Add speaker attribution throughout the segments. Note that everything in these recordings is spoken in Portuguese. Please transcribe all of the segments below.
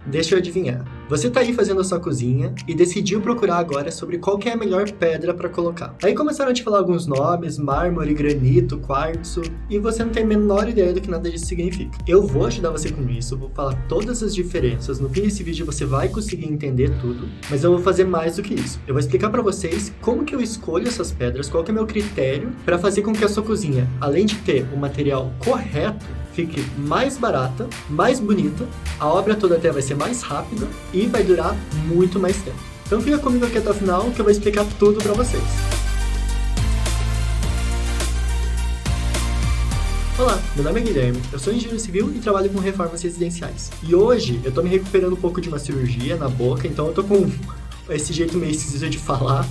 Speaker 1: Deixa eu adivinhar. Você tá aí fazendo a sua cozinha e decidiu procurar agora sobre qual que é a melhor pedra para colocar. Aí começaram a te falar alguns nomes, mármore, granito, quartzo, e você não tem a menor ideia do que nada disso significa. Eu vou ajudar você com isso, vou falar todas as diferenças. No fim desse vídeo você vai conseguir entender tudo, mas eu vou fazer mais do que isso. Eu vou explicar para vocês como que eu escolho essas pedras, qual que é o meu critério para fazer com que a sua cozinha, além de ter o material correto, fique mais barata, mais bonita, a obra toda até vai ser mais rápida e vai durar muito mais tempo. Então fica comigo aqui até o final que eu vou explicar tudo para vocês. Olá, meu nome é Guilherme, eu sou engenheiro civil e trabalho com reformas residenciais. E hoje eu tô me recuperando um pouco de uma cirurgia na boca, então eu tô com esse jeito meio esquisito de falar.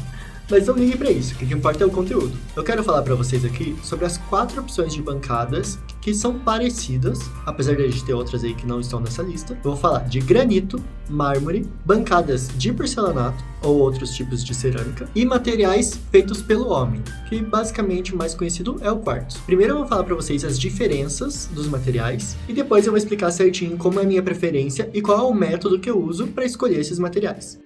Speaker 1: Mas não ligue pra isso, o que importa é o conteúdo. Eu quero falar pra vocês aqui sobre as 4 opções de bancadas que são parecidas, apesar de a gente ter outras aí que não estão nessa lista. Eu vou falar de granito, mármore, bancadas de porcelanato ou outros tipos de cerâmica e materiais feitos pelo homem, que basicamente o mais conhecido é o quartzo. Primeiro eu vou falar pra vocês as diferenças dos materiais e depois eu vou explicar certinho como é a minha preferência e qual é o método que eu uso para escolher esses materiais.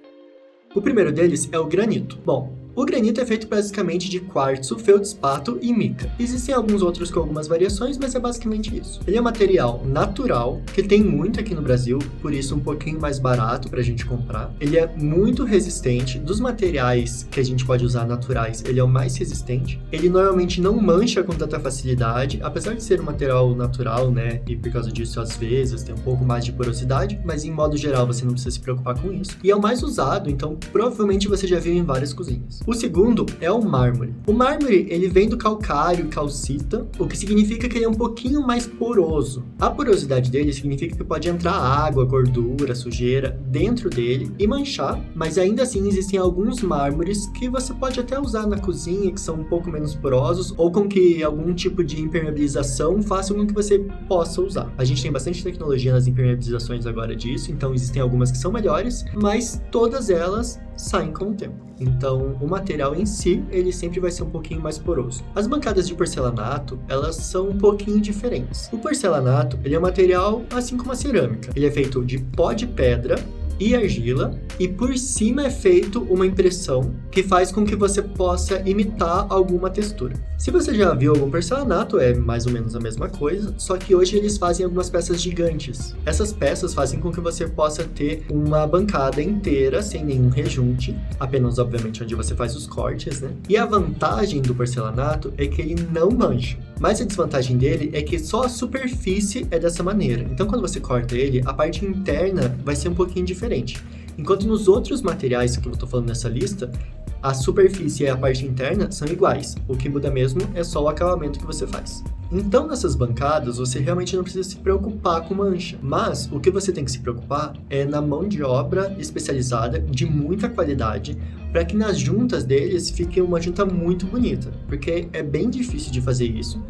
Speaker 1: O primeiro deles é o granito. Bom, o granito é feito basicamente de quartzo, feldspato e mica. Existem alguns outros com algumas variações, mas é basicamente isso. Ele é um material natural, que tem muito aqui no Brasil, por isso um pouquinho mais barato pra gente comprar. Ele é muito resistente. Dos materiais que a gente pode usar naturais, ele é o mais resistente. Ele normalmente não mancha com tanta facilidade, apesar de ser um material natural, né? E por causa disso, às vezes, tem um pouco mais de porosidade, mas em modo geral você não precisa se preocupar com isso. E é o mais usado, então provavelmente você já viu em várias cozinhas. O segundo é o mármore. O mármore, ele vem do calcário e calcita, o que significa que ele é um pouquinho mais poroso. A porosidade dele significa que pode entrar água, gordura, sujeira dentro dele e manchar, mas ainda assim existem alguns mármores que você pode até usar na cozinha, que são um pouco menos porosos, ou com que algum tipo de impermeabilização faça com que você possa usar. A gente tem bastante tecnologia nas impermeabilizações agora disso, então existem algumas que são melhores, mas todas elas saem com o tempo. Então, o material em si, ele sempre vai ser um pouquinho mais poroso. As bancadas de porcelanato, elas são um pouquinho diferentes. O porcelanato, ele é um material assim como a cerâmica. Ele é feito de pó de pedra e argila, e por cima é feito uma impressão que faz com que você possa imitar alguma textura. Se você já viu algum porcelanato, é mais ou menos a mesma coisa, só que hoje eles fazem algumas peças gigantes. Essas peças fazem com que você possa ter uma bancada inteira, sem nenhum rejunte, apenas obviamente onde você faz os cortes, né? E a vantagem do porcelanato é que ele não mancha, mas a desvantagem dele é que só a superfície é dessa maneira. Então quando você corta ele, a parte interna vai ser um pouquinho diferente. Enquanto nos outros materiais que eu tô falando nessa lista, a superfície e a parte interna são iguais. O que muda mesmo é só o acabamento que você faz. Então, nessas bancadas, você realmente não precisa se preocupar com mancha. Mas o que você tem que se preocupar é na mão de obra especializada, de muita qualidade, para que nas juntas deles fique uma junta muito bonita. Porque é bem difícil de fazer isso.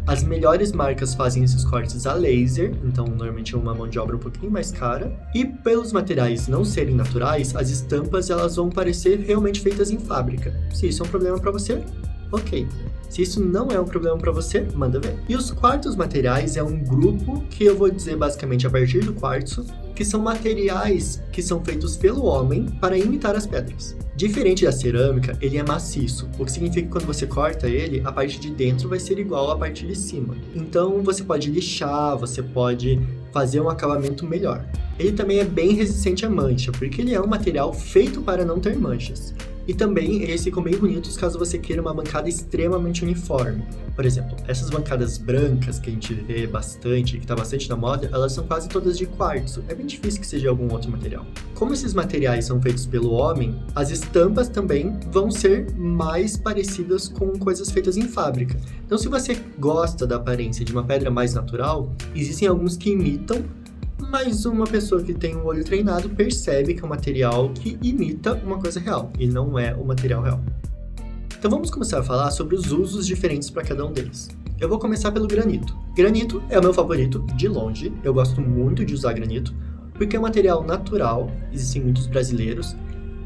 Speaker 1: As melhores marcas fazem esses cortes a laser, então normalmente é uma mão de obra um pouquinho mais cara. E pelos materiais não serem naturais, as estampas elas vão parecer realmente feitas em fábrica. Se isso é um problema para você, ok. Se isso não é um problema para você, manda ver. E os quartos materiais é um grupo que eu vou dizer basicamente a partir do quartzo, que são materiais que são feitos pelo homem para imitar as pedras. Diferente da cerâmica, ele é maciço, o que significa que quando você corta ele, a parte de dentro vai ser igual à parte de cima. Então você pode lixar, você pode fazer um acabamento melhor. Ele também é bem resistente à mancha, porque ele é um material feito para não ter manchas. E também eles ficam bem bonitos caso você queira uma bancada extremamente uniforme. Por exemplo, essas bancadas brancas que a gente vê bastante, que está bastante na moda, elas são quase todas de quartzo. É bem difícil que seja algum outro material. Como esses materiais são feitos pelo homem, as estampas também vão ser mais parecidas com coisas feitas em fábrica. Então, se você gosta da aparência de uma pedra mais natural, existem alguns que imitam, mas uma pessoa que tem um olho treinado percebe que é um material que imita uma coisa real e não é o material real. Então vamos começar a falar sobre os usos diferentes para cada um deles. Eu vou começar pelo granito. Granito é o meu favorito de longe, eu gosto muito de usar granito, porque é um material natural, existem muitos brasileiros,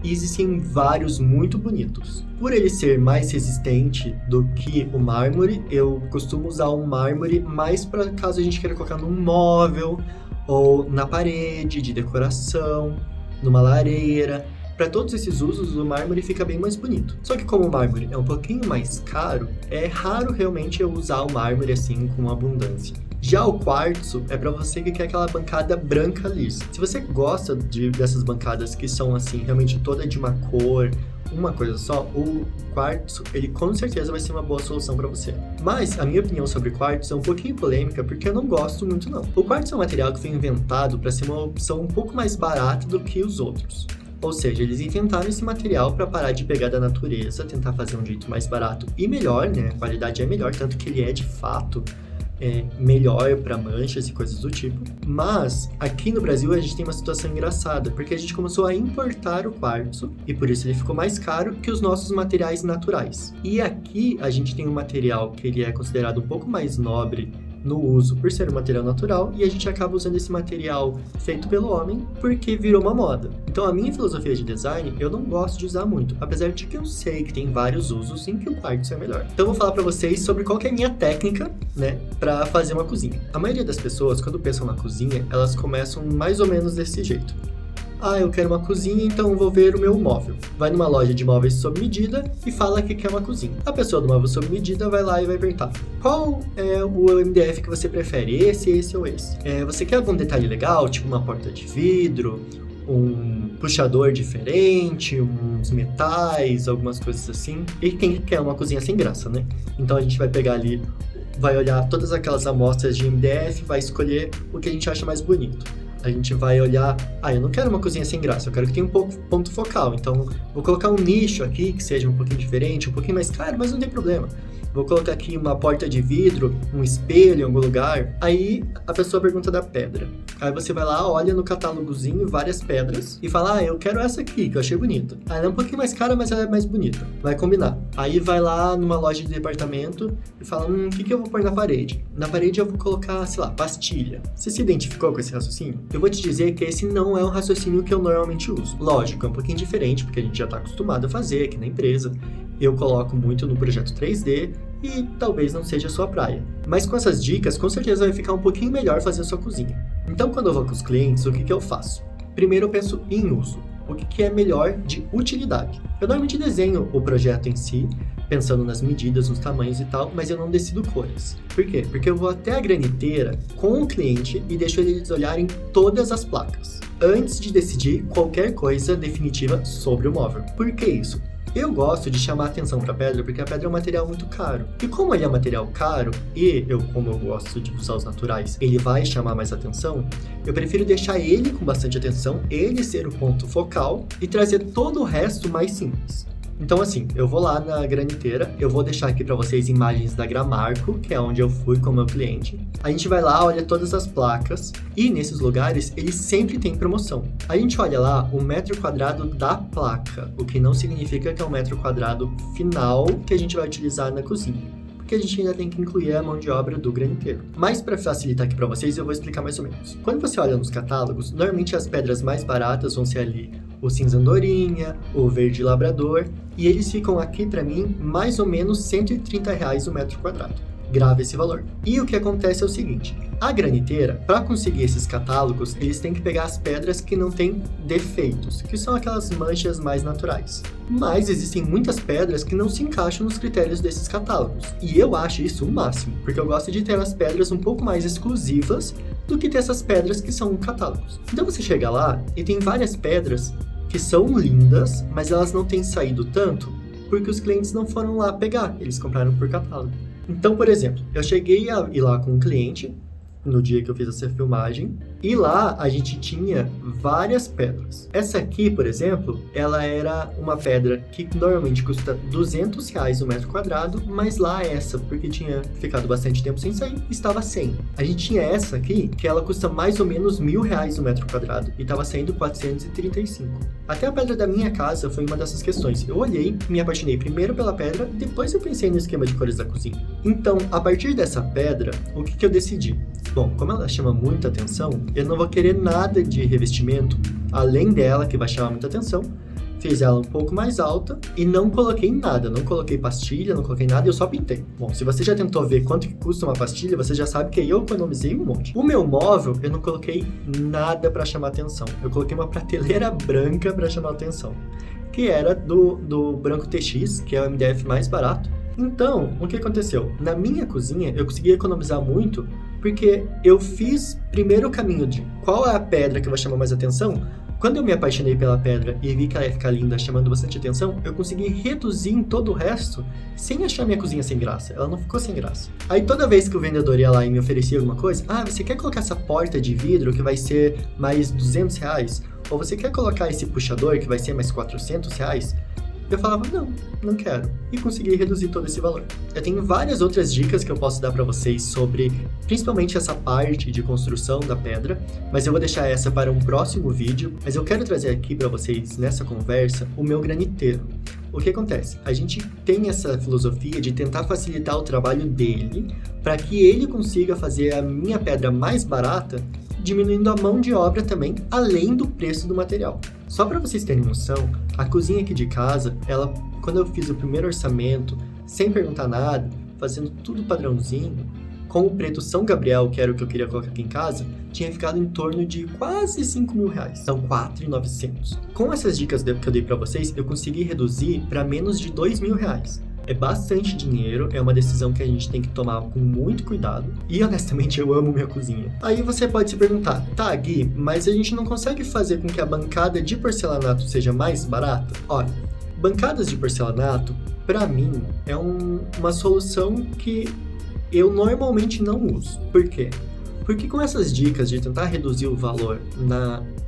Speaker 1: e existem vários muito bonitos. Por ele ser mais resistente do que o mármore, eu costumo usar um mármore mais para caso a gente queira colocar num móvel, ou na parede de decoração, numa lareira. Para todos esses usos, o mármore fica bem mais bonito. Só que como o mármore é um pouquinho mais caro, é raro realmente eu usar o mármore assim com abundância. Já o quartzo é para você que quer aquela bancada branca lisa. Se você gosta dessas bancadas que são assim, realmente toda de uma cor, uma coisa só, o quartzo, ele com certeza vai ser uma boa solução para você. Mas a minha opinião sobre quartzo é um pouquinho polêmica, porque eu não gosto muito não. O quartzo é um material que foi inventado para ser uma opção um pouco mais barata do que os outros. Ou seja, eles inventaram esse material para parar de pegar da natureza, tentar fazer um jeito mais barato e melhor, né? A qualidade é melhor, tanto que ele é de fato melhor para manchas e coisas do tipo. Mas aqui no Brasil a gente tem uma situação engraçada, porque a gente começou a importar o quartzo e por isso ele ficou mais caro que os nossos materiais naturais. E aqui a gente tem um material que ele é considerado um pouco mais nobre no uso por ser um material natural, e a gente acaba usando esse material feito pelo homem porque virou uma moda. Então a minha filosofia de design, eu não gosto de usar muito, apesar de que eu sei que tem vários usos em que o quartzo é melhor. Então eu vou falar para vocês sobre qual que é a minha técnica, né, para fazer uma cozinha. A maioria das pessoas, quando pensam na cozinha, elas começam mais ou menos desse jeito. Ah, eu quero uma cozinha, então vou ver o meu móvel. Vai numa loja de móveis sob medida e fala que quer uma cozinha. A pessoa do móvel sob medida vai lá e vai perguntar: qual é o MDF que você prefere? Esse ou esse? Você quer algum detalhe legal, tipo uma porta de vidro, um puxador diferente, uns metais, algumas coisas assim? E quem quer uma cozinha sem graça, né? Então a gente vai pegar ali, vai olhar todas aquelas amostras de MDF, vai escolher o que a gente acha mais bonito. A gente vai olhar, eu não quero uma cozinha sem graça, eu quero que tenha um ponto focal, então vou colocar um nicho aqui que seja um pouquinho diferente, um pouquinho mais caro, mas não tem problema. Vou colocar aqui uma porta de vidro, um espelho em algum lugar. Aí a pessoa pergunta da pedra. Aí você vai lá, olha no catálogozinho várias pedras e fala: eu quero essa aqui, que eu achei bonita. Ela é um pouquinho mais cara, mas ela é mais bonita. Vai combinar. Aí vai lá numa loja de departamento e fala: o que eu vou pôr na parede? Na parede eu vou colocar, sei lá, pastilha. Você se identificou com esse raciocínio? Eu vou te dizer que esse não é um raciocínio que eu normalmente uso. Lógico, é um pouquinho diferente, porque a gente já está acostumado a fazer aqui na empresa. Eu coloco muito no projeto 3D e talvez não seja a sua praia. Mas com essas dicas, com certeza vai ficar um pouquinho melhor fazer a sua cozinha. Então, quando eu vou com os clientes, o que eu faço? Primeiro eu penso em uso. O que é melhor de utilidade? Eu normalmente desenho o projeto em si, pensando nas medidas, nos tamanhos e tal, mas eu não decido cores. Por quê? Porque eu vou até a graniteira com o cliente e deixo eles olharem todas as placas, antes de decidir qualquer coisa definitiva sobre o móvel. Por que isso? Eu gosto de chamar atenção para a pedra porque a pedra é um material muito caro. E como ele é um material caro, e como eu gosto de usar os naturais, ele vai chamar mais atenção, eu prefiro deixar ele com bastante atenção, ele ser o ponto focal e trazer todo o resto mais simples. Então assim, eu vou lá na graniteira, eu vou deixar aqui para vocês imagens da Gramarco, que é onde eu fui com o meu cliente. A gente vai lá, olha todas as placas e nesses lugares eles sempre têm promoção. A gente olha lá o metro quadrado da placa, o que não significa que é o metro quadrado final que a gente vai utilizar na cozinha, porque a gente ainda tem que incluir a mão de obra do graniteiro. Mas para facilitar aqui para vocês, eu vou explicar mais ou menos. Quando você olha nos catálogos, normalmente as pedras mais baratas vão ser ali o cinza andorinha, o verde labrador, e eles ficam aqui para mim mais ou menos R$130 o metro quadrado. Grave esse valor. E o que acontece é o seguinte: a graniteira, para conseguir esses catálogos, eles têm que pegar as pedras que não têm defeitos, que são aquelas manchas mais naturais. Mas existem muitas pedras que não se encaixam nos critérios desses catálogos. E eu acho isso o máximo, porque eu gosto de ter as pedras um pouco mais exclusivas do que ter essas pedras que são catálogos. Então você chega lá e tem várias pedras que são lindas, mas elas não têm saído tanto porque os clientes não foram lá pegar, eles compraram por catálogo. Então, por exemplo, eu cheguei a ir lá com um cliente no dia que eu fiz essa filmagem, e lá a gente tinha várias pedras. Essa aqui, por exemplo, ela era uma pedra que normalmente custa R$200 o metro quadrado, mas lá essa, porque tinha ficado bastante tempo sem sair, estava 100. A gente tinha essa aqui, que ela custa mais ou menos R$1.000 o metro quadrado, e estava saindo 435. Até a pedra da minha casa foi uma dessas questões. Eu olhei, me apaixonei primeiro pela pedra, depois eu pensei no esquema de cores da cozinha. Então, a partir dessa pedra, o que eu decidi? Bom, como ela chama muita atenção, eu não vou querer nada de revestimento além dela, que vai chamar muita atenção. fiz ela um pouco mais alta e não coloquei nada, não coloquei pastilha, não coloquei nada, eu só pintei. Bom, se você já tentou ver quanto que custa uma pastilha, você já sabe que eu economizei um monte. O meu móvel, eu não coloquei nada pra chamar atenção. Eu coloquei uma prateleira branca pra chamar atenção, que era do Branco TX, que é o MDF mais barato. Então, o que aconteceu? Na minha cozinha, eu consegui economizar muito, porque eu fiz primeiro o caminho de qual é a pedra que vai chamar mais atenção. Quando eu me apaixonei pela pedra e vi que ela ia ficar linda, chamando bastante atenção, eu consegui reduzir em todo o resto, sem achar minha cozinha sem graça. Ela não ficou sem graça. Aí toda vez que o vendedor ia lá e me oferecia alguma coisa, você quer colocar essa porta de vidro que vai ser mais R$200? Ou você quer colocar esse puxador que vai ser mais R$400? Eu falava, não quero. E consegui reduzir todo esse valor. Eu tenho várias outras dicas que eu posso dar pra vocês sobre, principalmente essa parte de construção da pedra, mas eu vou deixar essa para um próximo vídeo. Mas eu quero trazer aqui pra vocês, nessa conversa, o meu graniteiro. O que acontece? A gente tem essa filosofia de tentar facilitar o trabalho dele para que ele consiga fazer a minha pedra mais barata, diminuindo a mão de obra também, além do preço do material. Só para vocês terem noção, a cozinha aqui de casa, quando eu fiz o primeiro orçamento, sem perguntar nada, fazendo tudo padrãozinho, com o preto São Gabriel, que era o que eu queria colocar aqui em casa, tinha ficado em torno de quase R$5.000. Então, R$4.900. Com essas dicas que eu dei para vocês, eu consegui reduzir para menos de R$2.000. É bastante dinheiro, é uma decisão que a gente tem que tomar com muito cuidado. E, honestamente, eu amo minha cozinha. Aí você pode se perguntar, tá, Gui, mas a gente não consegue fazer com que a bancada de porcelanato seja mais barata? Olha, bancadas de porcelanato, pra mim, é uma solução que eu normalmente não uso. Por quê? Porque com essas dicas de tentar reduzir o valor,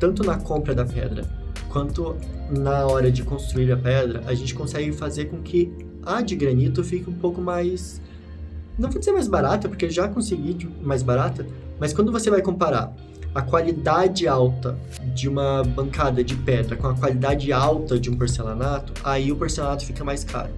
Speaker 1: tanto na compra da pedra, quanto na hora de construir a pedra, a gente consegue fazer com que a de granito fique um pouco mais... Não vou dizer mais barata, porque eu já consegui mais barata, mas quando você vai comparar a qualidade alta de uma bancada de pedra com a qualidade alta de um porcelanato, aí o porcelanato fica mais caro.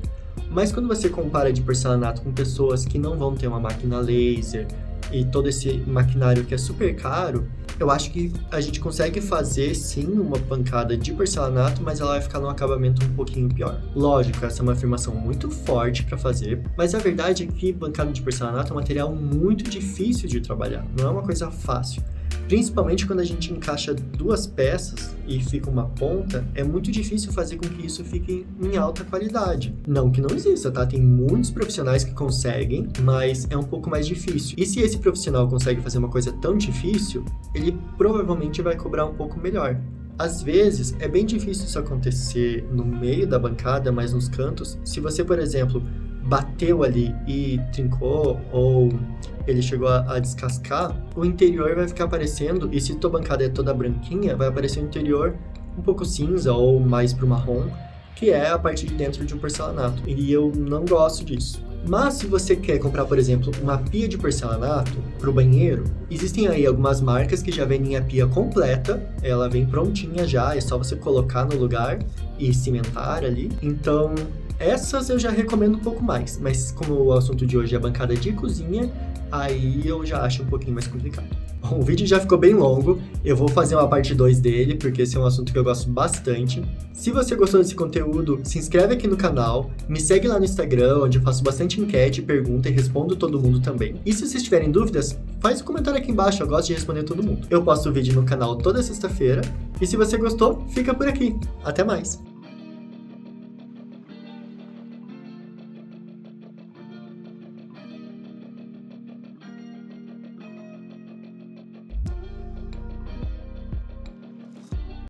Speaker 1: Mas quando você compara de porcelanato com pessoas que não vão ter uma máquina laser e todo esse maquinário que é super caro, eu acho que a gente consegue fazer sim uma bancada de porcelanato, mas ela vai ficar num acabamento um pouquinho pior. Lógico, essa é uma afirmação muito forte para fazer, mas a verdade é que bancada de porcelanato é um material muito difícil de trabalhar, não é uma coisa fácil. Principalmente quando a gente encaixa duas peças e fica uma ponta, é muito difícil fazer com que isso fique em alta qualidade. Não que não exista, tá? Tem muitos profissionais que conseguem, mas é um pouco mais difícil. E se esse profissional consegue fazer uma coisa tão difícil, ele provavelmente vai cobrar um pouco melhor. Às vezes, é bem difícil isso acontecer no meio da bancada, mas nos cantos. Se você, por exemplo, bateu ali e trincou, ou ele chegou a descascar, o interior vai ficar aparecendo, e se tua bancada é toda branquinha, vai aparecer o interior um pouco cinza ou mais pro marrom, que é a parte de dentro de um porcelanato. E eu não gosto disso. Mas se você quer comprar, por exemplo, uma pia de porcelanato para o banheiro, existem aí algumas marcas que já vendem a pia completa, ela vem prontinha já, é só você colocar no lugar e cimentar ali. Então, essas eu já recomendo um pouco mais, mas como o assunto de hoje é bancada de cozinha, aí eu já acho um pouquinho mais complicado. Bom, o vídeo já ficou bem longo, eu vou fazer uma parte 2 dele, porque esse é um assunto que eu gosto bastante. Se você gostou desse conteúdo, se inscreve aqui no canal, me segue lá no Instagram, onde eu faço bastante enquete, pergunta e respondo todo mundo também. E se vocês tiverem dúvidas, faz um comentário aqui embaixo, eu gosto de responder todo mundo. Eu posto vídeo no canal toda sexta-feira, e se você gostou, fica por aqui. Até mais!